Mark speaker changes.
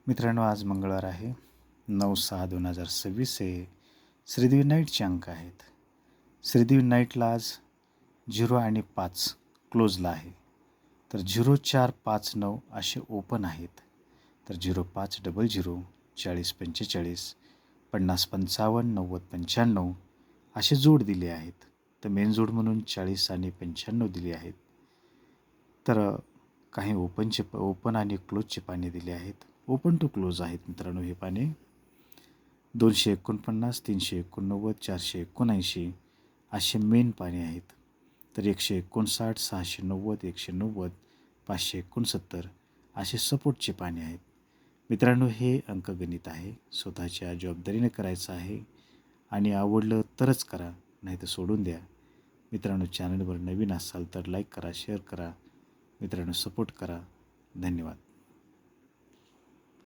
Speaker 1: मित्रांनो, आज मंगळवार आहे. 9/6/2026 हे श्रीदेवी नाईटचे अंक आहेत. श्रीदेवी नाईटला आज 0 आणि 5 क्लोजला आहे. तर 0459 असे ओपन आहेत. तर 0500 4045 5055 9095 असे जोड दिले आहेत. तर मेन जोड म्हणून 40 आणि 95 दिले आहेत. तर काही ओपन आणि क्लोजचे पाने दिले आहेत. ओपन टू क्लोज आहेत मित्रांनो हे पाने. 249, 389, 479 असे मेन पाने आहेत. तर 159, 690, 190, 569 असे सपोर्टचे पाने आहेत. मित्रांनो, हे अंकगणित आहे. स्वतःच्या जबाबदारीने करायचं आहे आणि आवडलं तरच करा, नाही तर सोडून द्या. मित्रांनो, चॅनलवर नवीन असाल तर लाईक करा, शेअर करा. मित्रांनो, सपोर्ट करा. धन्यवाद.